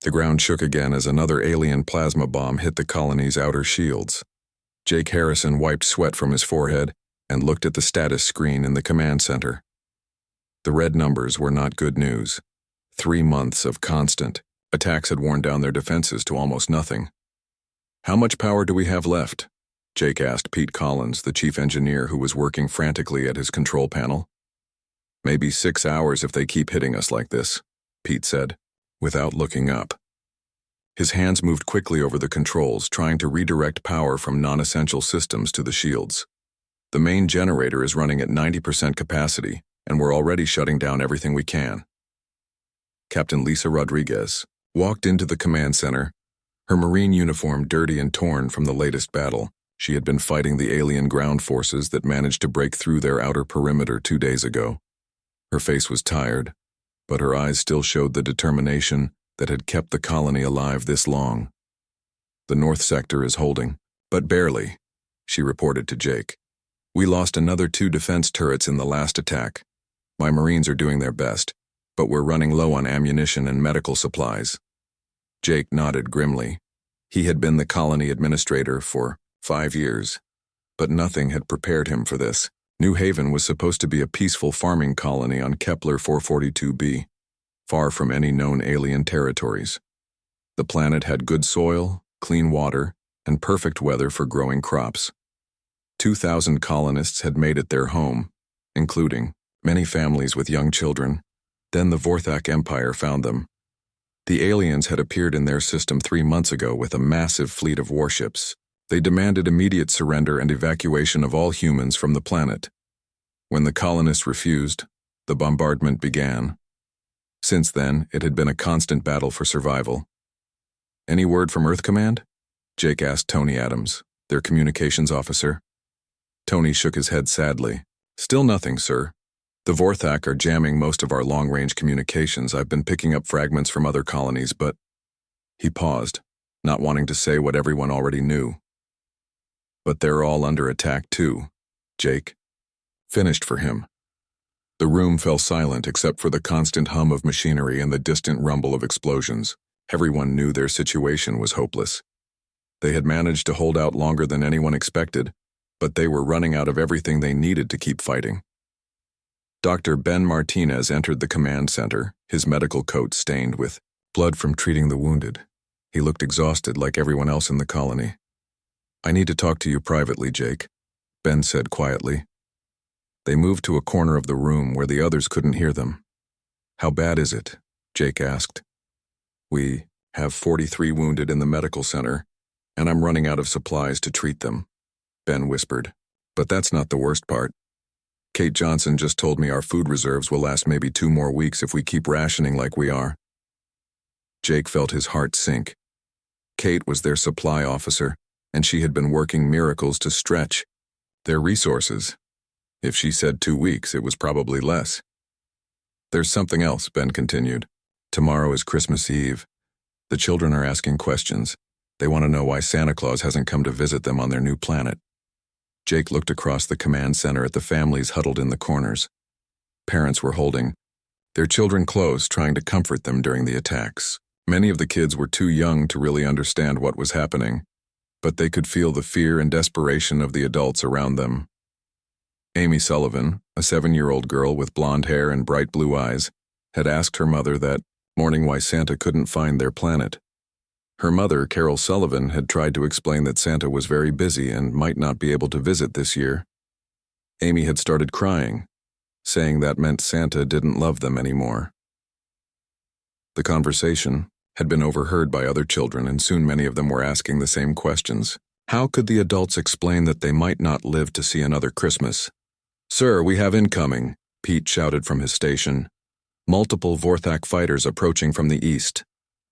The ground shook again as another alien plasma bomb hit the colony's outer shields. Jake Harrison wiped sweat from his forehead and looked at the status screen in the command center. The red numbers were not good news. 3 months of constant attacks had worn down their defenses to almost nothing. "How much power do we have left?" Jake asked Pete Collins, the chief engineer who was working frantically at his control panel. "Maybe 6 hours if they keep hitting us like this," Pete said, without looking up. His hands moved quickly over the controls, trying to redirect power from non-essential systems to the shields. "The main generator is running at 90% capacity, and we're already shutting down everything we can." Captain Lisa Rodriguez walked into the command center, her Marine uniform dirty and torn from the latest battle. She had been fighting the alien ground forces that managed to break through their outer perimeter 2 days ago. Her face was tired, but her eyes still showed the determination that had kept the colony alive this long. "The north sector is holding, but barely," she reported to Jake. "We lost another 2 defense turrets in the last attack. My Marines are doing their best, but we're running low on ammunition and medical supplies." Jake nodded grimly. He had been the colony administrator for 5 years, but nothing had prepared him for this. New Haven was supposed to be a peaceful farming colony on Kepler 442b, far from any known alien territories. The planet had good soil, clean water, and perfect weather for growing crops. 2,000 colonists had made it their home, including many families with young children. Then the Vorthak Empire found them. The aliens had appeared in their system 3 months ago with a massive fleet of warships. They demanded immediate surrender and evacuation of all humans from the planet. When the colonists refused, the bombardment began. Since then, it had been a constant battle for survival. "Any word from Earth Command?" Jake asked Tony Adams, their communications officer. Tony shook his head sadly. "Still nothing, sir. The Vorthak are jamming most of our long-range communications. I've been picking up fragments from other colonies, but..." He paused, not wanting to say what everyone already knew. "But they're all under attack too," Jake finished for him. The room fell silent except for the constant hum of machinery and the distant rumble of explosions. Everyone knew their situation was hopeless. They had managed to hold out longer than anyone expected, but they were running out of everything they needed to keep fighting. Dr. Ben Martinez entered the command center, his medical coat stained with blood from treating the wounded. He looked exhausted like everyone else in the colony. "I need to talk to you privately, Jake," Ben said quietly. They moved to a corner of the room where the others couldn't hear them. "How bad is it?" Jake asked. "We have 43 wounded in the medical center, and I'm running out of supplies to treat them," Ben whispered. "But that's not the worst part. Kate Johnson just told me our food reserves will last maybe 2 more weeks if we keep rationing like we are." Jake felt his heart sink. Kate was their supply officer, and she had been working miracles to stretch their resources. If she said 2 weeks, it was probably less. "There's something else," Ben continued. "Tomorrow is Christmas Eve. The children are asking questions. They want to know why Santa Claus hasn't come to visit them on their new planet." Jake looked across the command center at the families huddled in the corners. Parents were holding their children close, trying to comfort them during the attacks. Many of the kids were too young to really understand what was happening, but they could feel the fear and desperation of the adults around them. Amy Sullivan, a 7-year-old girl with blonde hair and bright blue eyes, had asked her mother that morning why Santa couldn't find their planet. Her mother, Carol Sullivan, had tried to explain that Santa was very busy and might not be able to visit this year. Amy had started crying, saying that meant Santa didn't love them anymore. The conversation had been overheard by other children, and soon many of them were asking the same questions. How could the adults explain that they might not live to see another Christmas? "Sir, we have incoming," Pete shouted from his station. "Multiple Vorthak fighters approaching from the east."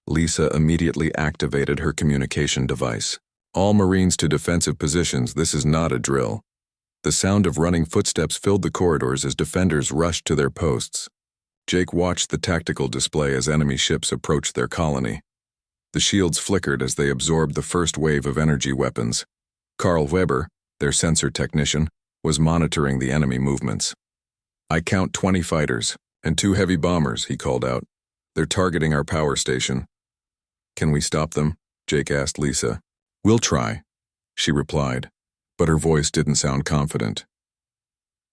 Lisa immediately activated her communication device. "All Marines to defensive positions, this is not a drill." The sound of running footsteps filled the corridors as defenders rushed to their posts. Jake watched the tactical display as enemy ships approached their colony. The shields flickered as they absorbed the first wave of energy weapons. Carl Weber, their sensor technician, was monitoring the enemy movements. "I count 20 fighters, and 2 heavy bombers," he called out. "They're targeting our power station." Can we stop them? Jake asked Lisa. We'll try, she replied, but her voice didn't sound confident.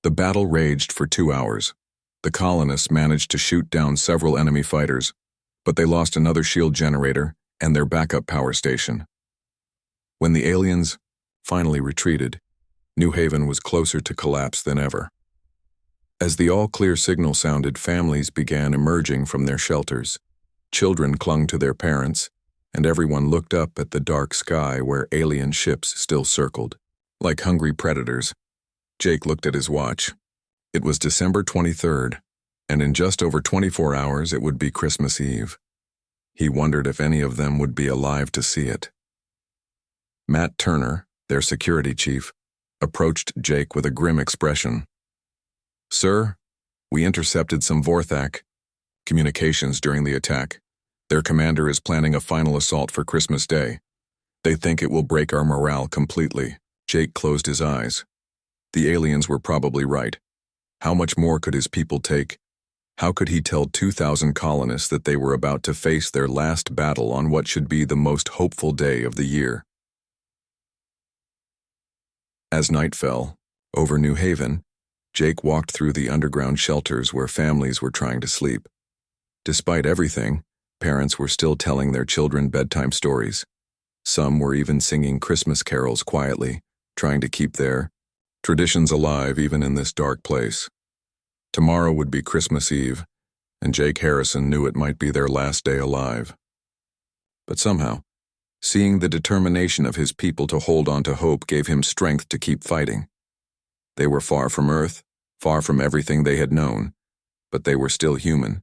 The battle raged for 2 hours. The colonists managed to shoot down several enemy fighters, but they lost another shield generator and their backup power station. When the aliens finally retreated, New Haven was closer to collapse than ever. As the all-clear signal sounded, families began emerging from their shelters. Children clung to their parents, and everyone looked up at the dark sky where alien ships still circled. Like hungry predators, Jake looked at his watch. It was December 23rd, and in just over 24 hours it would be Christmas Eve. He wondered if any of them would be alive to see it. Matt Turner, their security chief, approached Jake with a grim expression. Sir, we intercepted some Vorthak communications during the attack. Their commander is planning a final assault for Christmas Day. They think it will break our morale completely. Jake closed his eyes. The aliens were probably right. How much more could his people take? How could he tell 2,000 colonists that they were about to face their last battle on what should be the most hopeful day of the year? As night fell over New Haven, Jake walked through the underground shelters where families were trying to sleep. Despite everything, parents were still telling their children bedtime stories. Some were even singing Christmas carols quietly, trying to keep their traditions alive even in this dark place. Tomorrow would be Christmas Eve, and Jake Harrison knew it might be their last day alive. But somehow, seeing the determination of his people to hold on to hope gave him strength to keep fighting. They were far from Earth, far from everything they had known, but they were still human.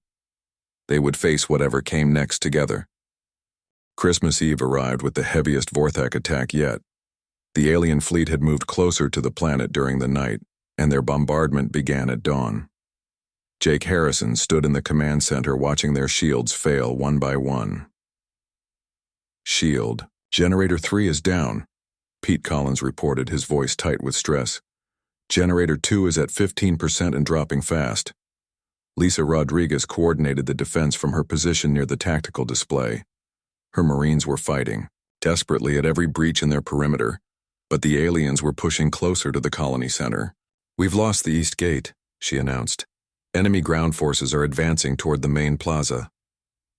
They would face whatever came next together. Christmas Eve arrived with the heaviest Vorthak attack yet. The alien fleet had moved closer to the planet during the night, and their bombardment began at dawn. Jake Harrison stood in the command center watching their shields fail one by one. Shield. Generator 3 is down, Pete Collins reported, his voice tight with stress. Generator 2 is at 15% and dropping fast. Lisa Rodriguez coordinated the defense from her position near the tactical display. Her Marines were fighting, desperately at every breach in their perimeter, but the aliens were pushing closer to the colony center. We've lost the East Gate, she announced. Enemy ground forces are advancing toward the main plaza.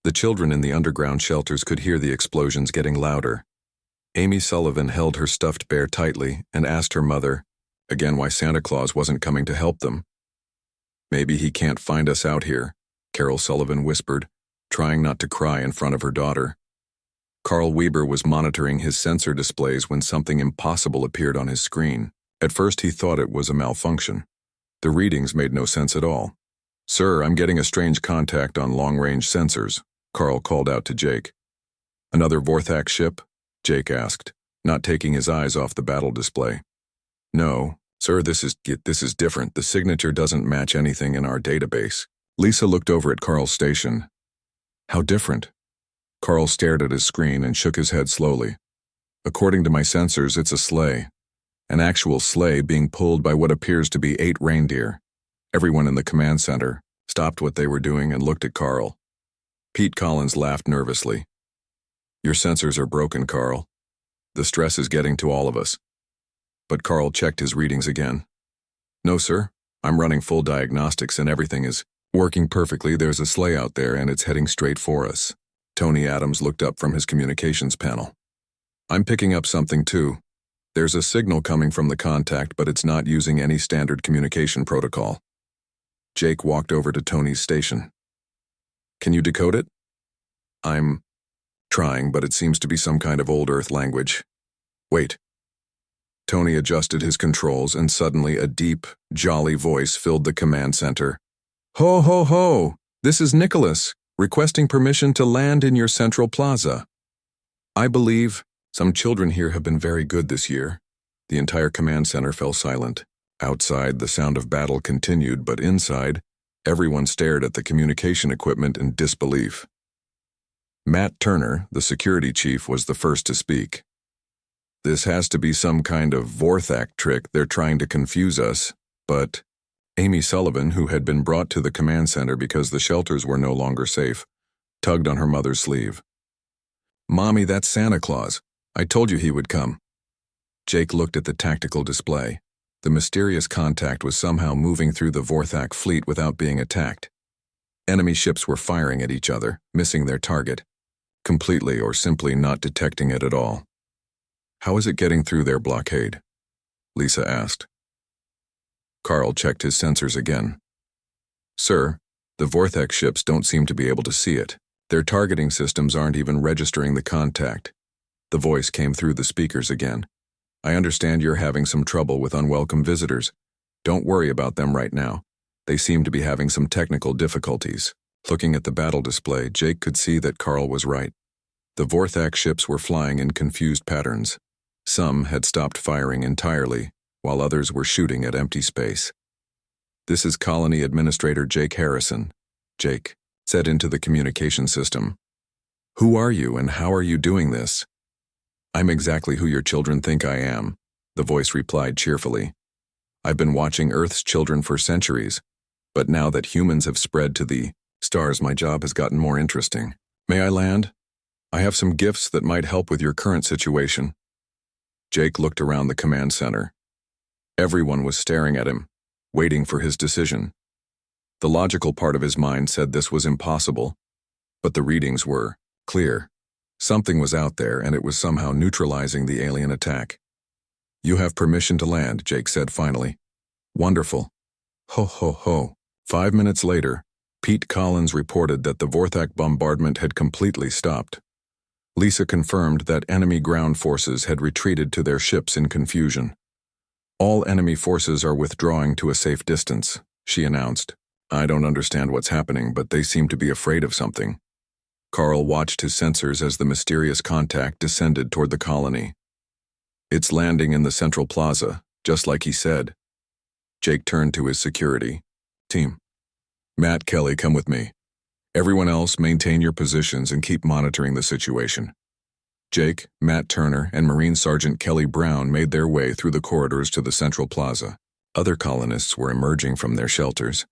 The children in the underground shelters could hear the explosions getting louder. Amy Sullivan held her stuffed bear tightly and asked her mother, again, why Santa Claus wasn't coming to help them. Maybe he can't find us out here, Carol Sullivan whispered, trying not to cry in front of her daughter. Carl Weber was monitoring his sensor displays when something impossible appeared on his screen. At first he thought it was a malfunction. The readings made no sense at all. Sir, I'm getting a strange contact on long-range sensors, Carl called out to Jake. Another Vorthak ship? Jake asked, not taking his eyes off the battle display. No, sir, this is different. The signature doesn't match anything in our database. Lisa looked over at Carl's station. How different? Carl stared at his screen and shook his head slowly. According to my sensors, it's a sleigh. An actual sleigh being pulled by what appears to be 8 reindeer. Everyone in the command center stopped what they were doing and looked at Carl. Pete Collins laughed nervously. Your sensors are broken, Carl. The stress is getting to all of us. But Carl checked his readings again. No, sir. I'm running full diagnostics and everything is working perfectly. There's a sleigh out there and it's heading straight for us. Tony Adams looked up from his communications panel. I'm picking up something too. There's a signal coming from the contact, but it's not using any standard communication protocol. Jake walked over to Tony's station. Can you decode it? I'm trying, but it seems to be some kind of old Earth language. Wait. Tony adjusted his controls, and suddenly a deep, jolly voice filled the command center. Ho, ho, ho! This is Nicholas, requesting permission to land in your central plaza. I believe some children here have been very good this year. The entire command center fell silent. Outside, the sound of battle continued, but inside, everyone stared at the communication equipment in disbelief. Matt Turner, the security chief, was the first to speak. This has to be some kind of Vorthak trick. They're trying to confuse us, but Amy Sullivan, who had been brought to the command center because the shelters were no longer safe, tugged on her mother's sleeve. Mommy, that's Santa Claus. I told you he would come. Jake looked at the tactical display. The mysterious contact was somehow moving through the Vorthak fleet without being attacked. Enemy ships were firing at each other, missing their target, completely or simply not detecting it at all. How is it getting through their blockade? Lisa asked. Carl checked his sensors again. Sir, the Vorthak ships don't seem to be able to see it. Their targeting systems aren't even registering the contact. The voice came through the speakers again. I understand you're having some trouble with unwelcome visitors. Don't worry about them right now. They seem to be having some technical difficulties. Looking at the battle display, Jake could see that Carl was right. The Vorthak ships were flying in confused patterns. Some had stopped firing entirely, while others were shooting at empty space. This is Colony Administrator Jake Harrison, Jake said into the communication system. Who are you and how are you doing this? I'm exactly who your children think I am, the voice replied cheerfully. I've been watching Earth's children for centuries, but now that humans have spread to the stars, my job has gotten more interesting. May I land? I have some gifts that might help with your current situation. Jake looked around the command center. Everyone was staring at him, waiting for his decision. The logical part of his mind said this was impossible, but the readings were clear. Something was out there and it was somehow neutralizing the alien attack. You have permission to land, Jake said finally. Wonderful. Ho ho ho. 5 minutes later, Pete Collins reported that the Vorthak bombardment had completely stopped. Lisa confirmed that enemy ground forces had retreated to their ships in confusion. All enemy forces are withdrawing to a safe distance, she announced. I don't understand what's happening, but they seem to be afraid of something. Carl watched his sensors as the mysterious contact descended toward the colony. It's landing in the central plaza, just like he said. Jake turned to his security. Team. Matt, Kelly, come with me. Everyone else, maintain your positions and keep monitoring the situation. Jake, Matt Turner, and Marine Sergeant Kelly Brown made their way through the corridors to the central plaza. Other colonists were emerging from their shelters,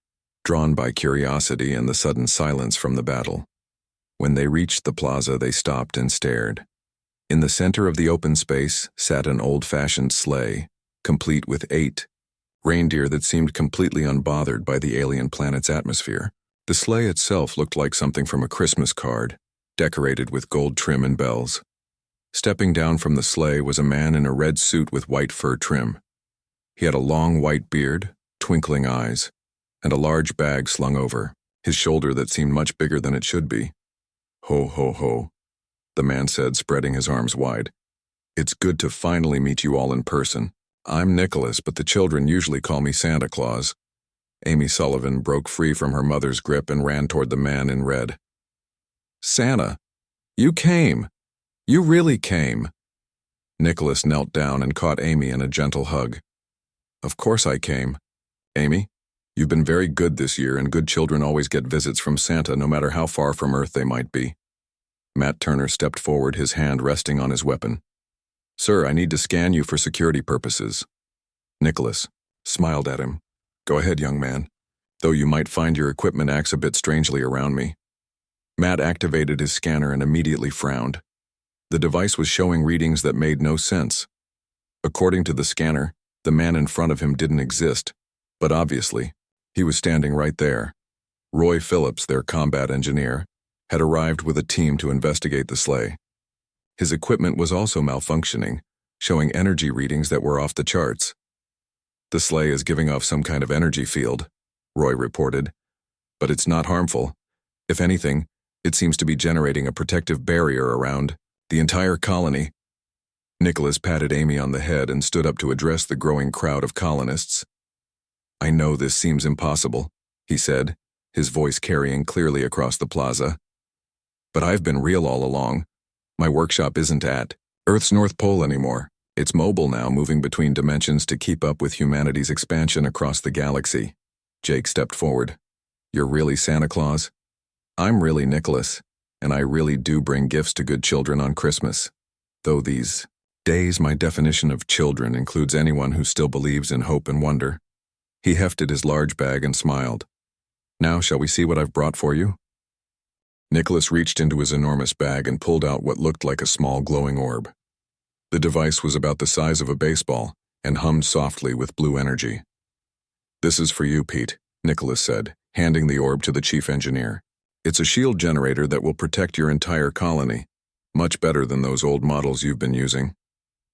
drawn by curiosity and the sudden silence from the battle. When they reached the plaza, they stopped and stared. In the center of the open space sat an old-fashioned sleigh, complete with 8 reindeer that seemed completely unbothered by the alien planet's atmosphere. The sleigh itself looked like something from a Christmas card, decorated with gold trim and bells. Stepping down from the sleigh was a man in a red suit with white fur trim. He had a long white beard, twinkling eyes, and a large bag slung over his shoulder that seemed much bigger than it should be. Ho, ho, ho, the man said, spreading his arms wide. It's good to finally meet you all in person. I'm Nicholas, but the children usually call me Santa Claus. Amy Sullivan broke free from her mother's grip and ran toward the man in red. Santa, you came. You really came. Nicholas knelt down and caught Amy in a gentle hug. Of course I came. Amy, you've been very good this year, and good children always get visits from Santa no matter how far from Earth they might be. Matt Turner stepped forward, his hand resting on his weapon. Sir, I need to scan you for security purposes. Nicholas smiled at him. Go ahead, young man, though you might find your equipment acts a bit strangely around me. Matt activated his scanner and immediately frowned. The device was showing readings that made no sense. According to the scanner, the man in front of him didn't exist, but obviously, he was standing right there. Roy Phillips, their combat engineer, had arrived with a team to investigate the sleigh. His equipment was also malfunctioning, showing energy readings that were off the charts. The sleigh is giving off some kind of energy field, Roy reported, but it's not harmful. If anything, it seems to be generating a protective barrier around the entire colony. Nicholas patted Amy on the head and stood up to address the growing crowd of colonists. I know this seems impossible, he said, his voice carrying clearly across the plaza. But I've been real all along. My workshop isn't at Earth's North Pole anymore. It's mobile now, moving between dimensions to keep up with humanity's expansion across the galaxy. Jake stepped forward. You're really Santa Claus? I'm really Nicholas, and I really do bring gifts to good children on Christmas. Though these days, my definition of children includes anyone who still believes in hope and wonder. He hefted his large bag and smiled. Now shall we see what I've brought for you? Nicholas reached into his enormous bag and pulled out what looked like a small glowing orb. The device was about the size of a baseball and hummed softly with blue energy. "This is for you, Pete," Nicholas said, handing the orb to the chief engineer. "It's a shield generator that will protect your entire colony, much better than those old models you've been using."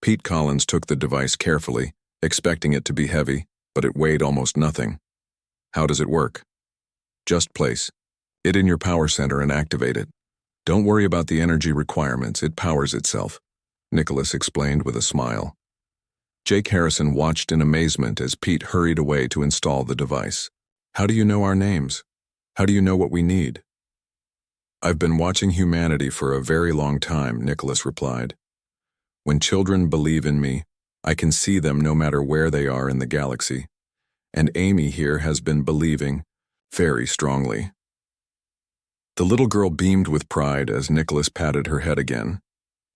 Pete Collins took the device carefully, expecting it to be heavy, but it weighed almost nothing. "How does it work?" "Just place it in your power center and activate it. Don't worry about the energy requirements, it powers itself," Nicholas explained with a smile. Jake Harrison watched in amazement as Pete hurried away to install the device. "How do you know our names? How do you know what we need?" "I've been watching humanity for a very long time," Nicholas replied. "When children believe in me, I can see them no matter where they are in the galaxy. And Amy here has been believing very strongly." The little girl beamed with pride as Nicholas patted her head again.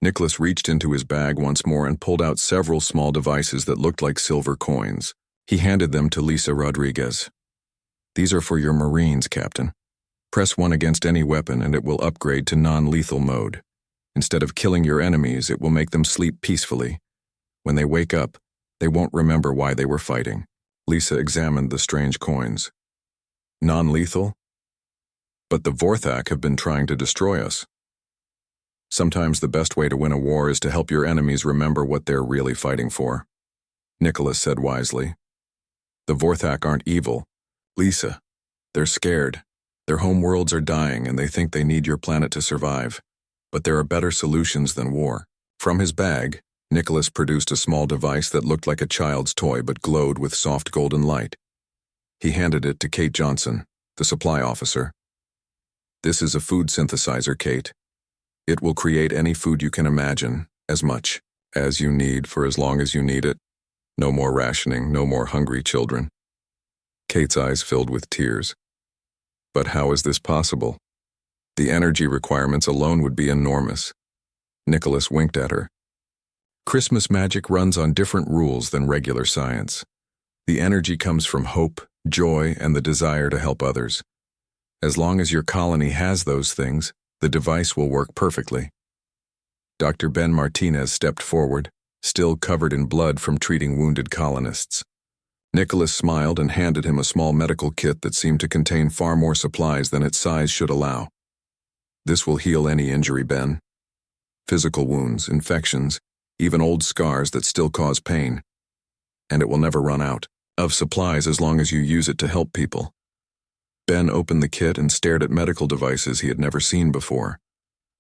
Nicholas reached into his bag once more and pulled out several small devices that looked like silver coins. He handed them to Lisa Rodriguez. "These are for your Marines, Captain. Press one against any weapon and it will upgrade to non-lethal mode. Instead of killing your enemies, it will make them sleep peacefully. When they wake up, they won't remember why they were fighting." Lisa examined the strange coins. "Non-lethal? But the Vorthak have been trying to destroy us." "Sometimes the best way to win a war is to help your enemies remember what they're really fighting for," Nicholas said wisely. "The Vorthak aren't evil, Lisa. They're scared. Their home worlds are dying and they think they need your planet to survive. But there are better solutions than war." From his bag, Nicholas produced a small device that looked like a child's toy but glowed with soft golden light. He handed it to Kate Johnson, the supply officer. "This is a food synthesizer, Kate. It will create any food you can imagine, as much as you need for as long as you need it. No more rationing, no more hungry children." Kate's eyes filled with tears. "But how is this possible? The energy requirements alone would be enormous." Nicholas winked at her. "Christmas magic runs on different rules than regular science. The energy comes from hope, joy, and the desire to help others. As long as your colony has those things, the device will work perfectly." Dr. Ben Martinez stepped forward, still covered in blood from treating wounded colonists. Nicholas smiled and handed him a small medical kit that seemed to contain far more supplies than its size should allow. "This will heal any injury, Ben. Physical wounds, infections, even old scars that still cause pain. And it will never run out of supplies as long as you use it to help people." Ben opened the kit and stared at medical devices he had never seen before.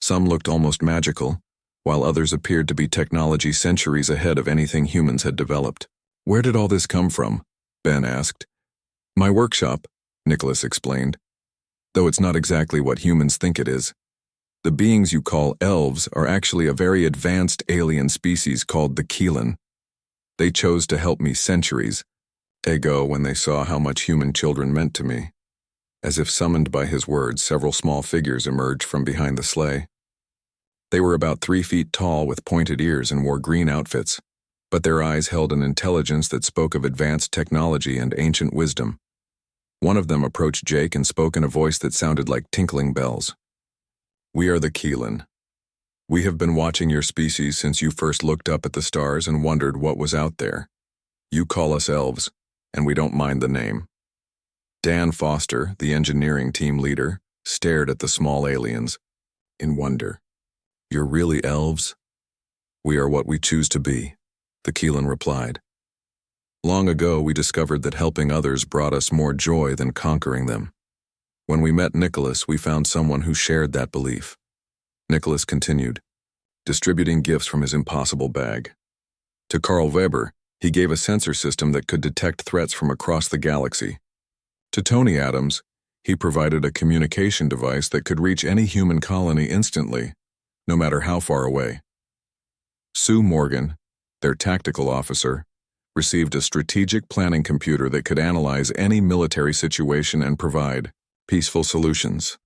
Some looked almost magical, while others appeared to be technology centuries ahead of anything humans had developed. "Where did all this come from?" Ben asked. "My workshop," Nicholas explained. "Though it's not exactly what humans think it is. The beings you call elves are actually a very advanced alien species called the Keelan. They chose to help me centuries ago when they saw how much human children meant to me." As if summoned by his words, several small figures emerged from behind the sleigh. They were about 3 feet tall with pointed ears and wore green outfits, but their eyes held an intelligence that spoke of advanced technology and ancient wisdom. One of them approached Jake and spoke in a voice that sounded like tinkling bells. "We are the Keelan. We have been watching your species since you first looked up at the stars and wondered what was out there. You call us elves, and we don't mind the name." Dan Foster, the engineering team leader, stared at the small aliens in wonder. "You're really elves?" "We are what we choose to be," the Keelan replied. "Long ago we discovered that helping others brought us more joy than conquering them. When we met Nicholas, we found someone who shared that belief." Nicholas continued, distributing gifts from his impossible bag. To Carl Weber, he gave a sensor system that could detect threats from across the galaxy. To Tony Adams, he provided a communication device that could reach any human colony instantly, no matter how far away. Sue Morgan, their tactical officer, received a strategic planning computer that could analyze any military situation and provide peaceful solutions.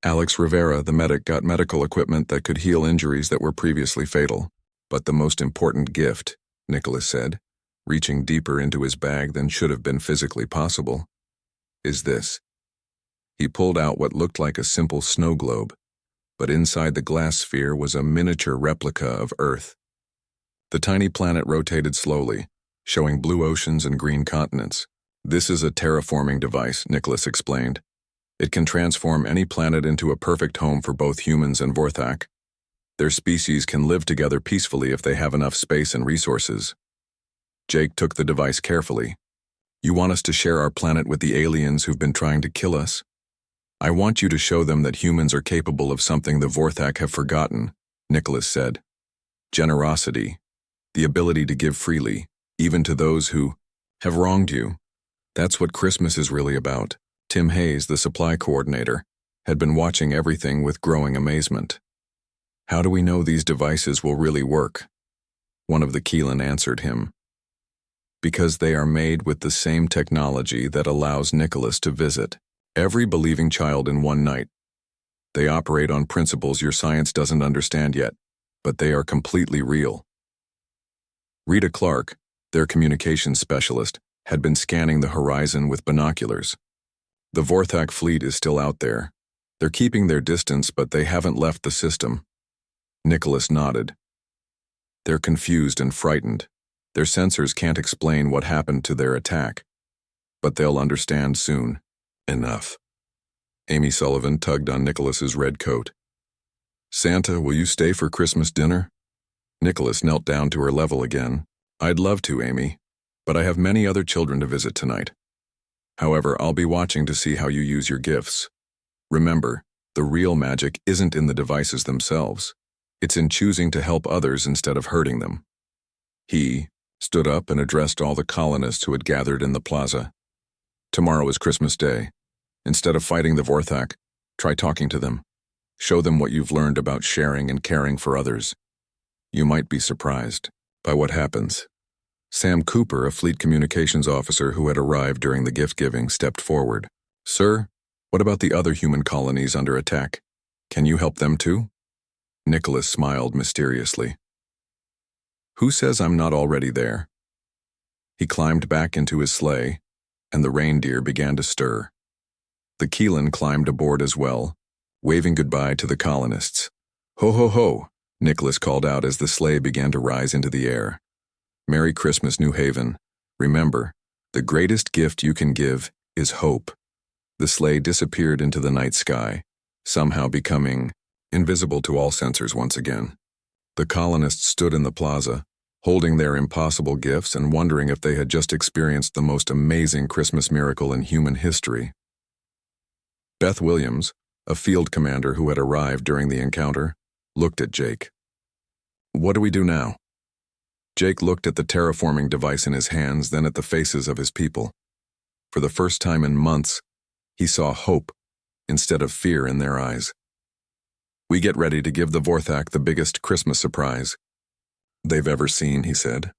Alex Rivera, the medic, got medical equipment that could heal injuries that were previously fatal. "But the most important gift," Nicholas said, reaching deeper into his bag than should have been physically possible, "is this. He pulled out what looked like a simple snow globe, but inside the glass sphere was a miniature replica of Earth. The tiny planet rotated slowly, showing blue oceans and green continents. "This is a terraforming device," Nicholas explained. "It can transform any planet into a perfect home for both humans and Vorthak. Their species can live together peacefully if they have enough space and resources." Jake took the device carefully. "You want us to share our planet with the aliens who've been trying to kill us? I want you to show them that humans are capable of something the Vorthak have forgotten," Nicholas said. "Generosity. The ability to give freely, even to those who have wronged you. That's what Christmas is really about." Tim Hayes, the supply coordinator, had been watching everything with growing amazement. "How do we know these devices will really work?" One of the Keelan answered him. "Because they are made with the same technology that allows Nicholas to visit every believing child in one night. They operate on principles your science doesn't understand yet, but they are completely real." Rita Clark, their communications specialist, had been scanning the horizon with binoculars. "The Vorthak fleet is still out there. They're keeping their distance, but they haven't left the system." Nicholas nodded. "They're confused and frightened. Their sensors can't explain what happened to their attack. But they'll understand soon." "Enough." Amy Sullivan tugged on Nicholas's red coat. "Santa, will you stay for Christmas dinner?" Nicholas knelt down to her level again. "I'd love to, Amy, but I have many other children to visit tonight. However, I'll be watching to see how you use your gifts. Remember, the real magic isn't in the devices themselves. It's in choosing to help others instead of hurting them." He stood up and addressed all the colonists who had gathered in the plaza. "Tomorrow is Christmas Day. Instead of fighting the Vorthak, try talking to them. Show them what you've learned about sharing and caring for others. You might be surprised by what happens." Sam Cooper, a fleet communications officer who had arrived during the gift-giving, stepped forward. "Sir, what about the other human colonies under attack? Can you help them too?" Nicholas smiled mysteriously. "Who says I'm not already there?" He climbed back into his sleigh, and the reindeer began to stir. The Keelan climbed aboard as well, waving goodbye to the colonists. "Ho ho ho," Nicholas called out as the sleigh began to rise into the air. "Merry Christmas, New Haven. Remember, the greatest gift you can give is hope." The sleigh disappeared into the night sky, somehow becoming invisible to all sensors once again. The colonists stood in the plaza, holding their impossible gifts and wondering if they had just experienced the most amazing Christmas miracle in human history. Beth Williams, a field commander who had arrived during the encounter, looked at Jake. "What do we do now?" Jake looked at the terraforming device in his hands, then at the faces of his people. For the first time in months, he saw hope instead of fear in their eyes. "We get ready to give the Vorthak the biggest Christmas surprise they've ever seen," he said.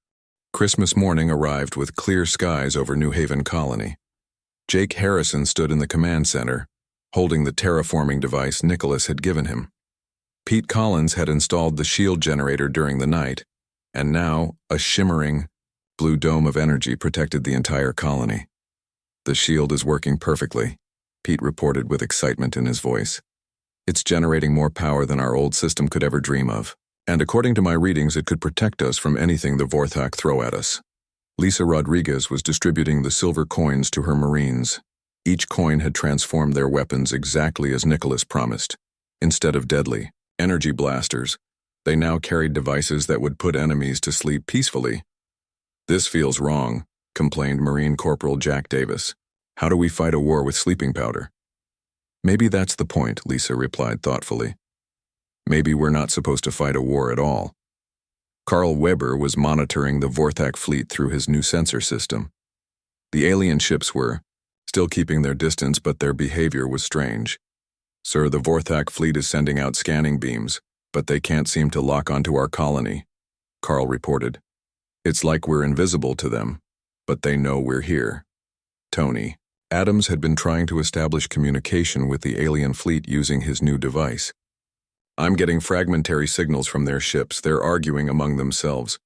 Christmas morning arrived with clear skies over New Haven Colony. Jake Harrison stood in the command center, holding the terraforming device Nicholas had given him. Pete Collins had installed the shield generator during the night, and now a shimmering blue dome of energy protected the entire colony. "The shield is working perfectly," Pete reported with excitement in his voice. "It's generating more power than our old system could ever dream of. And according to my readings, it could protect us from anything the Vorthak throw at us." Lisa Rodriguez was distributing the silver coins to her Marines. Each coin had transformed their weapons exactly as Nicholas promised. Instead of deadly energy blasters, they now carried devices that would put enemies to sleep peacefully. "This feels wrong," complained Marine Corporal Jack Davis. "How do we fight a war with sleeping powder?" "Maybe that's the point," Lisa replied thoughtfully. "Maybe we're not supposed to fight a war at all." Carl Weber was monitoring the Vorthak fleet through his new sensor system. The alien ships were still keeping their distance, but their behavior was strange. "Sir, the Vorthak fleet is sending out scanning beams, but they can't seem to lock onto our colony," Carl reported. "It's like we're invisible to them, but they know we're here." Tony Adams had been trying to establish communication with the alien fleet using his new device. "I'm getting fragmentary signals from their ships. They're arguing among themselves.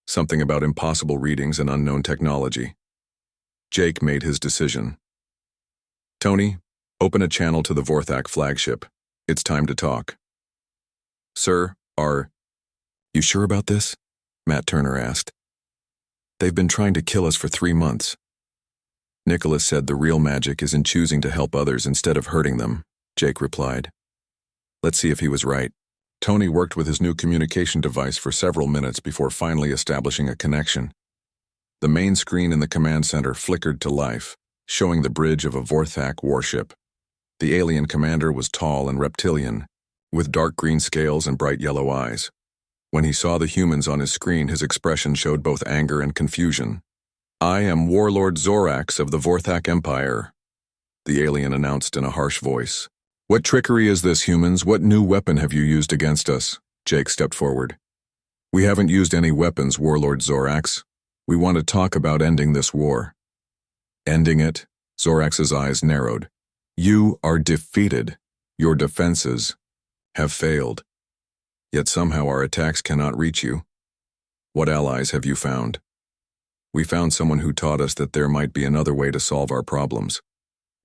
Something about impossible readings and unknown technology." Jake made his decision. "Tony, Open a channel to the Vorthak flagship. It's time to talk. Sir, are you sure about this? Matt Turner asked. They've been trying to kill us for 3 months. Nicholas said the real magic is in choosing to help others instead of hurting them, Jake replied. Let's see if he was right. Tony worked with his new communication device for several minutes before finally establishing a connection. The main screen in the command center flickered to life, showing the bridge of a Vorthak warship. The alien commander was tall and reptilian, with dark green scales and bright yellow eyes. When he saw the humans on his screen, his expression showed both anger and confusion. I am Warlord Zorax of the Vorthak Empire, the alien announced in a harsh voice. What trickery is this, humans? What new weapon have you used against us? Jake stepped forward. We haven't used any weapons, Warlord Zorax. We want to talk about ending this war. Ending it? Zorax's eyes narrowed. You are defeated. Your defenses have failed. Yet somehow our attacks cannot reach you. What allies have you found? We found someone who taught us that there might be another way to solve our problems,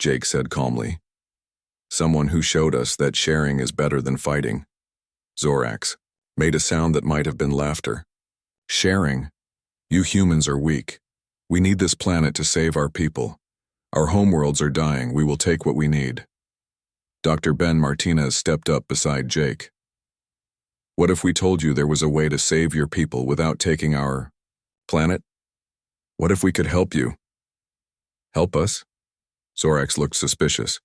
Jake said calmly. Someone who showed us that sharing is better than fighting. Zorax made a sound that might have been laughter. Sharing? You humans are weak. We need this planet to save our people. Our homeworlds are dying. We will take what we need. Dr. Ben Martinez stepped up beside Jake. What if we told you there was a way to save your people without taking our planet? What if we could help you? Help us? Zorax looked suspicious.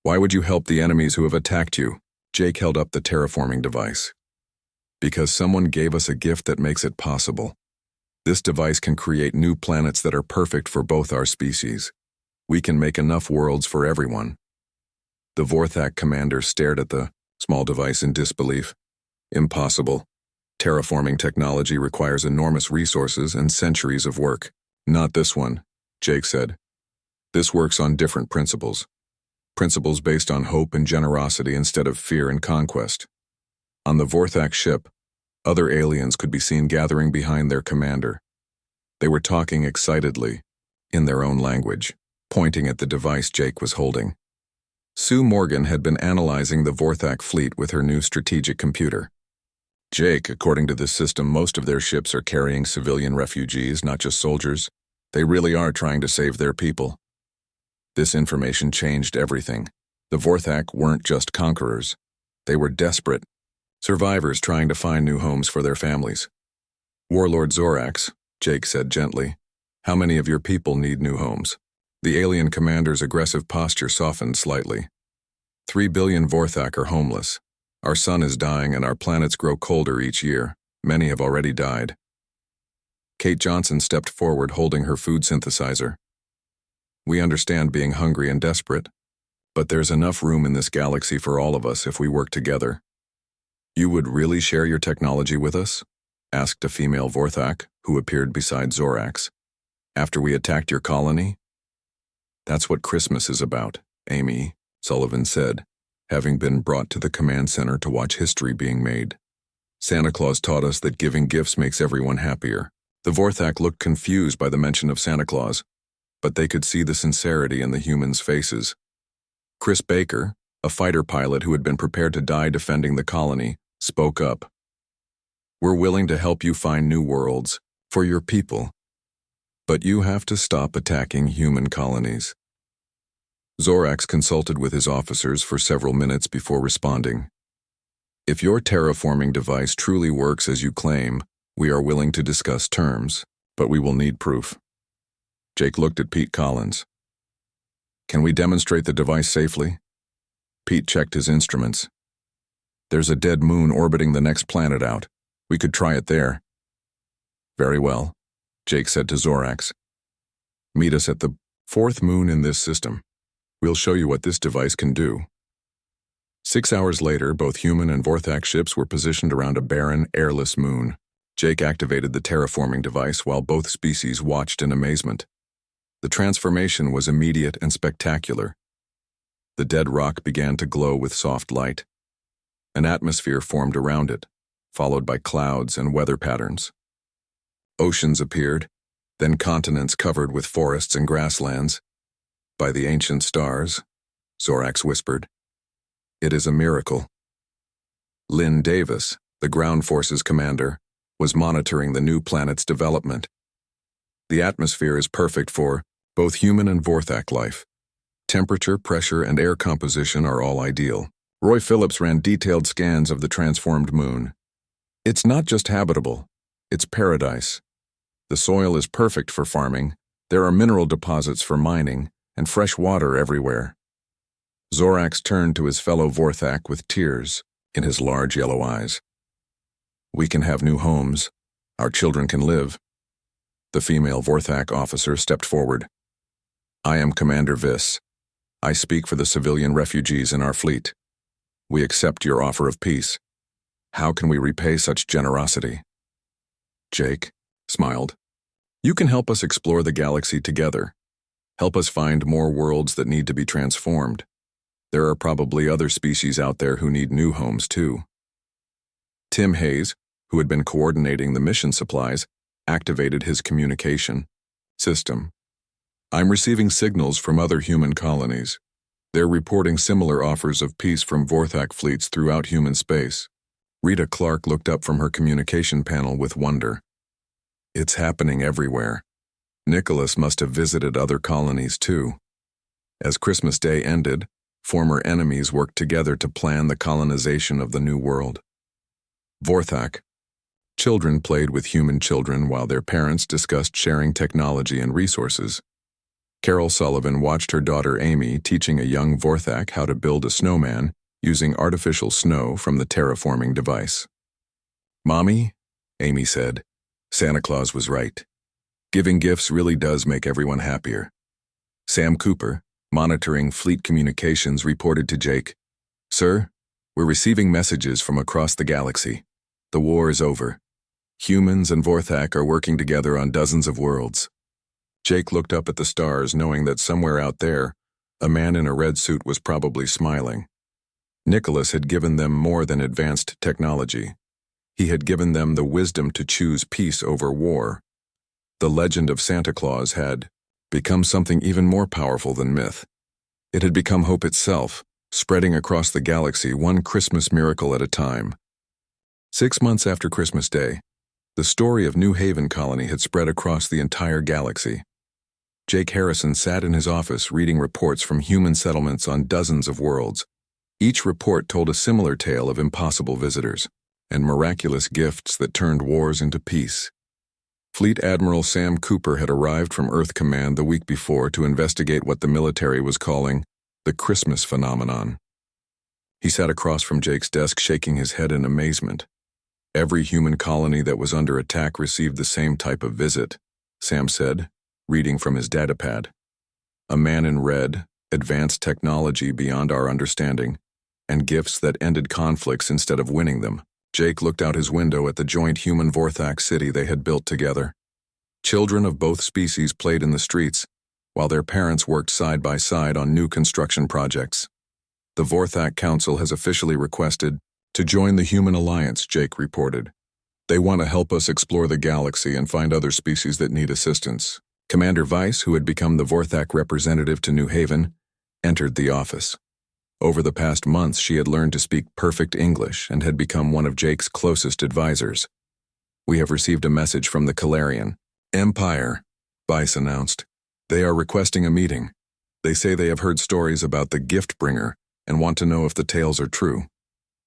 Why would you help the enemies who have attacked you? Jake held up the terraforming device. Because someone gave us a gift that makes it possible. This device can create new planets that are perfect for both our species. We can make enough worlds for everyone. The Vorthak commander stared at the small device in disbelief. Impossible. Terraforming technology requires enormous resources and centuries of work. Not this one, Jake said. This works on different principles. Principles based on hope and generosity instead of fear and conquest. On the Vorthak ship, other aliens could be seen gathering behind their commander. They were talking excitedly, in their own language, pointing at the device Jake was holding. Sue Morgan had been analyzing the Vorthak fleet with her new strategic computer. Jake, according to this system, most of their ships are carrying civilian refugees, not just soldiers. They really are trying to save their people. This information changed everything. The Vorthak weren't just conquerors. They were desperate. Survivors trying to find new homes for their families. Warlord Zorax, Jake said gently, how many of your people need new homes? The alien commander's aggressive posture softened slightly. 3 billion Vorthak are homeless. Our sun is dying and our planets grow colder each year. Many have already died. Kate Johnson stepped forward holding her food synthesizer. We understand being hungry and desperate, but there's enough room in this galaxy for all of us if we work together. You would really share your technology with us? Asked a female Vorthak, who appeared beside Zorax. After we attacked your colony? That's what Christmas is about, Amy, Sullivan said, having been brought to the command center to watch history being made. Santa Claus taught us that giving gifts makes everyone happier. The Vorthak looked confused by the mention of Santa Claus, but they could see the sincerity in the humans' faces. Chris Baker, a fighter pilot who had been prepared to die defending the colony, spoke up. We're willing to help you find new worlds for your people, but you have to stop attacking human colonies. Zorax consulted with his officers for several minutes before responding. If your terraforming device truly works as you claim, we are willing to discuss terms, but we will need proof. Jake looked at Pete Collins. Can we demonstrate the device safely? Pete checked his instruments. There's a dead moon orbiting the next planet out. We could try it there. Very well, Jake said to Zorax. Meet us at the 4th moon in this system. We'll show you what this device can do. 6 hours later, both human and Vorthak ships were positioned around a barren, airless moon. Jake activated the terraforming device while both species watched in amazement. The transformation was immediate and spectacular. The dead rock began to glow with soft light. An atmosphere formed around it, followed by clouds and weather patterns. Oceans appeared, then continents covered with forests and grasslands. By the ancient stars, Zorax whispered. It is a miracle. Lynn Davis, the ground forces commander, was monitoring the new planet's development. The atmosphere is perfect for both human and Vorthak life. Temperature, pressure, and air composition are all ideal. Roy Phillips ran detailed scans of the transformed moon. It's not just habitable, it's paradise. The soil is perfect for farming, there are mineral deposits for mining, and fresh water everywhere. Zorax turned to his fellow Vorthak with tears in his large yellow eyes. We can have new homes. Our children can live. The female Vorthak officer stepped forward. I am Commander Viss. I speak for the civilian refugees in our fleet. We accept your offer of peace. How can we repay such generosity? Jake smiled. You can help us explore the galaxy together. Help us find more worlds that need to be transformed. There are probably other species out there who need new homes too. Tim Hayes, who had been coordinating the mission supplies, activated his communication system. I'm receiving signals from other human colonies. They're reporting similar offers of peace from Vorthak fleets throughout human space. Rita Clark looked up from her communication panel with wonder. It's happening everywhere. Nicholas must have visited other colonies too. As Christmas Day ended, former enemies worked together to plan the colonization of the new world. Vorthak. Children played with human children while their parents discussed sharing technology and resources. Carol Sullivan watched her daughter Amy teaching a young Vorthak how to build a snowman using artificial snow from the terraforming device. Mommy, Amy said, Santa Claus was right. Giving gifts really does make everyone happier. Sam Cooper, monitoring fleet communications, reported to Jake, Sir, we're receiving messages from across the galaxy. The war is over. Humans and Vorthak are working together on dozens of worlds. Jake looked up at the stars, knowing that somewhere out there, a man in a red suit was probably smiling. Nicholas had given them more than advanced technology. He had given them the wisdom to choose peace over war. The legend of Santa Claus had become something even more powerful than myth. It had become hope itself, spreading across the galaxy one Christmas miracle at a time. 6 months after Christmas Day, the story of New Haven Colony had spread across the entire galaxy. Jake Harrison sat in his office reading reports from human settlements on dozens of worlds. Each report told a similar tale of impossible visitors and miraculous gifts that turned wars into peace. Fleet Admiral Sam Cooper had arrived from Earth Command the week before to investigate what the military was calling the Christmas phenomenon. He sat across from Jake's desk, shaking his head in amazement. Every human colony that was under attack received the same type of visit, Sam said, reading from his datapad. A man in red, advanced technology beyond our understanding, and gifts that ended conflicts instead of winning them. Jake looked out his window at the joint human Vorthak city they had built together. Children of both species played in the streets, while their parents worked side by side on new construction projects. The Vorthak Council has officially requested to join the Human Alliance, Jake reported. They want to help us explore the galaxy and find other species that need assistance. Commander Weiss, who had become the Vorthak representative to New Haven, entered the office. Over the past months, she had learned to speak perfect English and had become one of Jake's closest advisors. We have received a message from the Calarian Empire, Weiss announced. They are requesting a meeting. They say they have heard stories about the giftbringer and want to know if the tales are true.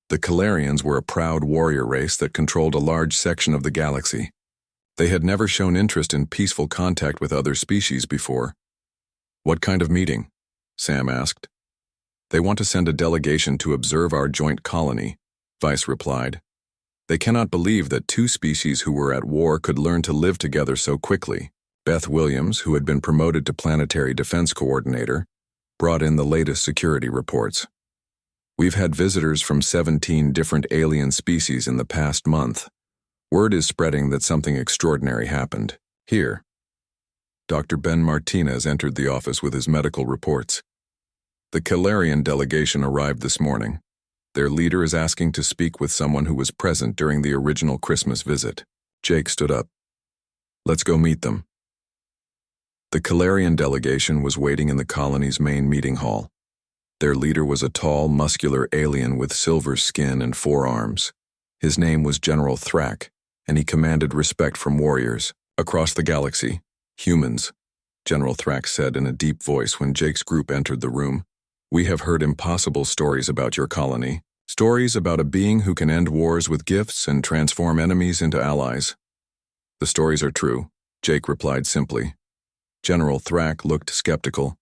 The Calarians were a proud warrior race that controlled a large section of the galaxy. They had never shown interest in peaceful contact with other species before. What kind of meeting? Sam asked. They want to send a delegation to observe our joint colony, Weiss replied. They cannot believe that two species who were at war could learn to live together so quickly. Beth Williams, who had been promoted to Planetary Defense Coordinator, brought in the latest security reports. We've had visitors from 17 different alien species in the past month. Word is spreading that something extraordinary happened. Here. Dr. Ben Martinez entered the office with his medical reports. The Calarian delegation arrived this morning. Their leader is asking to speak with someone who was present during the original Christmas visit. Jake stood up. Let's go meet them. The Calarian delegation was waiting in the colony's main meeting hall. Their leader was a tall, muscular alien with silver skin and 4 arms. His name was General Thrak, and he commanded respect from warriors across the galaxy. Humans, General Thrak said in a deep voice when Jake's group entered the room. We have heard impossible stories about your colony. Stories about a being who can end wars with gifts and transform enemies into allies. The stories are true, Jake replied simply. General Thrak looked skeptical.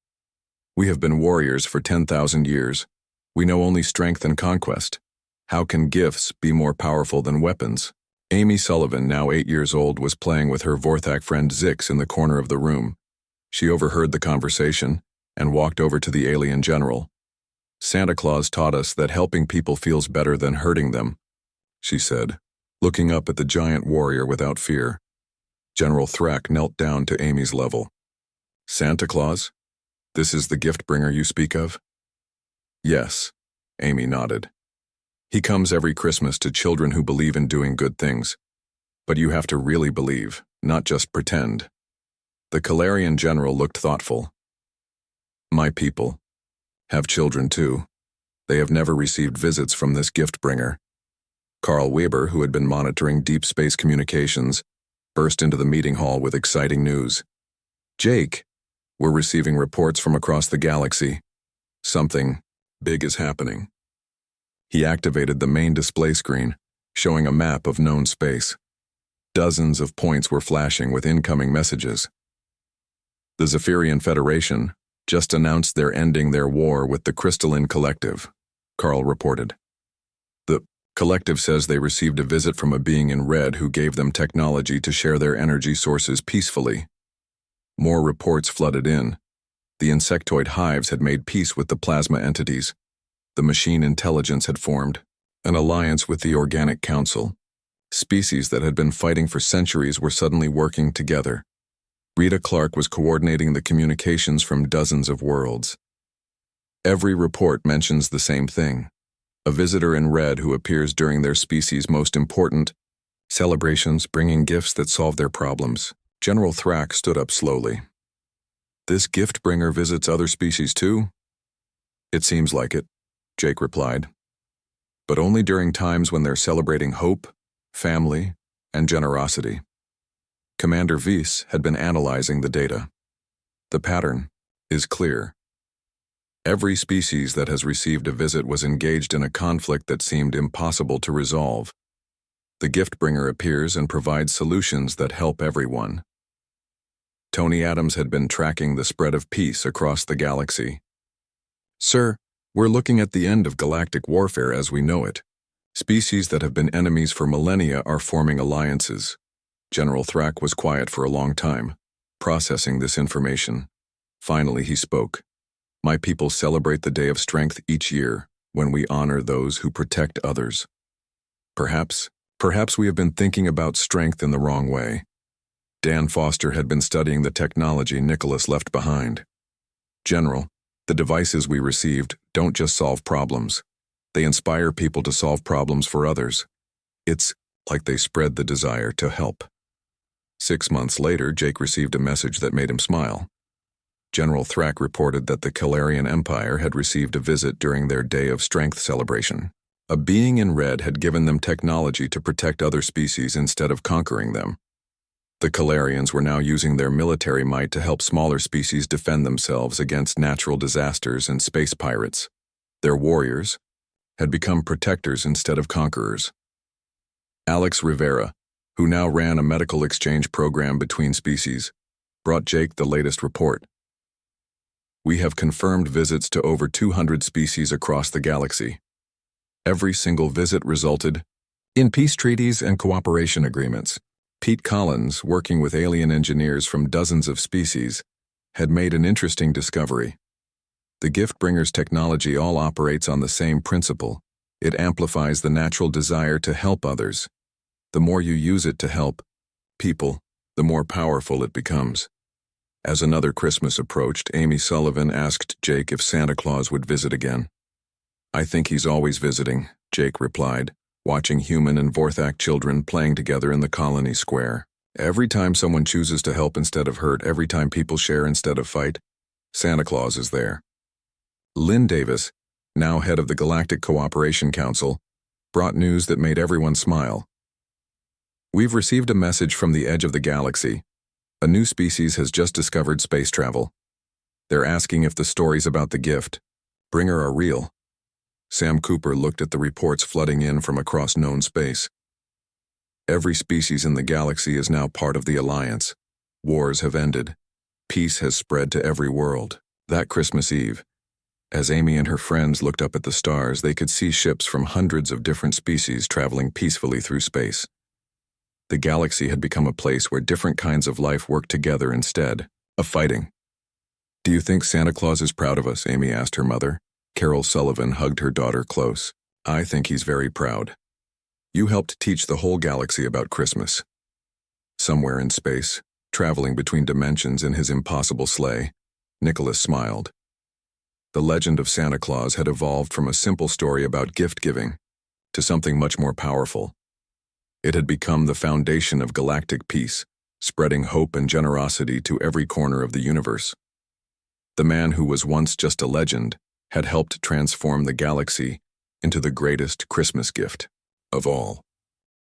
We have been warriors for 10,000 years. We know only strength and conquest. How can gifts be more powerful than weapons? Amy Sullivan, now 8 years old, was playing with her Vorthak friend Zix in the corner of the room. She overheard the conversation and walked over to the alien general. Santa Claus taught us that helping people feels better than hurting them, she said, looking up at the giant warrior without fear. General Thrak knelt down to Amy's level. Santa Claus? This is the gift-bringer you speak of? Yes, Amy nodded. He comes every Christmas to children who believe in doing good things. But you have to really believe, not just pretend. The Calarian general looked thoughtful. My people have children too. They have never received visits from this gift-bringer. Carl Weber, who had been monitoring deep space communications, burst into the meeting hall with exciting news. Jake, we're receiving reports from across the galaxy. Something big is happening. He activated the main display screen, showing a map of known space. Dozens of points were flashing with incoming messages. The Zephyrian Federation just announced they're ending their war with the Crystalline Collective, Carl reported. The collective says they received a visit from a being in red who gave them technology to share their energy sources peacefully. More reports flooded in. The insectoid hives had made peace with the plasma entities. The machine intelligence had formed an alliance with the Organic Council. Species that had been fighting for centuries were suddenly working together. Rita Clark was coordinating the communications from dozens of worlds. Every report mentions the same thing. A visitor in red who appears during their species' most important celebrations, bringing gifts that solve their problems. General Thrak stood up slowly. This gift-bringer visits other species too? It seems like it, Jake replied. But only during times when they're celebrating hope, family, and generosity. Commander Weiss had been analyzing the data. The pattern is clear. Every species that has received a visit was engaged in a conflict that seemed impossible to resolve. The gift-bringer appears and provides solutions that help everyone. Tony Adams had been tracking the spread of peace across the galaxy. Sir, we're looking at the end of galactic warfare as we know it. Species that have been enemies for millennia are forming alliances. General Thrak was quiet for a long time, processing this information. Finally, he spoke. My people celebrate the Day of Strength each year when we honor those who protect others. Perhaps we have been thinking about strength in the wrong way. Dan Foster had been studying the technology Nicholas left behind. General, the devices we received don't just solve problems. They inspire people to solve problems for others. It's like they spread the desire to help. 6 months later, Jake received a message that made him smile. General Thrak reported that the Calarian Empire had received a visit during their Day of Strength celebration. A being in red had given them technology to protect other species instead of conquering them. The Calarians were now using their military might to help smaller species defend themselves against natural disasters and space pirates. Their warriors had become protectors instead of conquerors. Alex Rivera, who now ran a medical exchange program between species, brought Jake the latest report. We have confirmed visits to over 200 species across the galaxy. Every single visit resulted in peace treaties and cooperation agreements. Pete Collins, working with alien engineers from dozens of species, had made an interesting discovery. The gift-bringer's technology all operates on the same principle. It amplifies the natural desire to help others. The more you use it to help people, the more powerful it becomes. As another Christmas approached, Amy Sullivan asked Jake if Santa Claus would visit again. I think he's always visiting, Jake replied, watching human and Vorthak children playing together in the colony square. Every time someone chooses to help instead of hurt, every time people share instead of fight, Santa Claus is there. Lynn Davis, now head of the Galactic Cooperation Council, brought news that made everyone smile. We've received a message from the edge of the galaxy. A new species has just discovered space travel. They're asking if the stories about the giftbringer are real. Sam Cooper looked at the reports flooding in from across known space. Every species in the galaxy is now part of the Alliance. Wars have ended. Peace has spread to every world. That Christmas Eve, as Amy and her friends looked up at the stars, they could see ships from hundreds of different species traveling peacefully through space. The galaxy had become a place where different kinds of life worked together instead of fighting. "Do you think Santa Claus is proud of us?" Amy asked her mother. Carol Sullivan hugged her daughter close. "I think he's very proud. You helped teach the whole galaxy about Christmas." Somewhere in space, traveling between dimensions in his impossible sleigh, Nicholas smiled. The legend of Santa Claus had evolved from a simple story about gift-giving to something much more powerful. It had become the foundation of galactic peace, spreading hope and generosity to every corner of the universe. The man who was once just a legend had helped transform the galaxy into the greatest Christmas gift of all.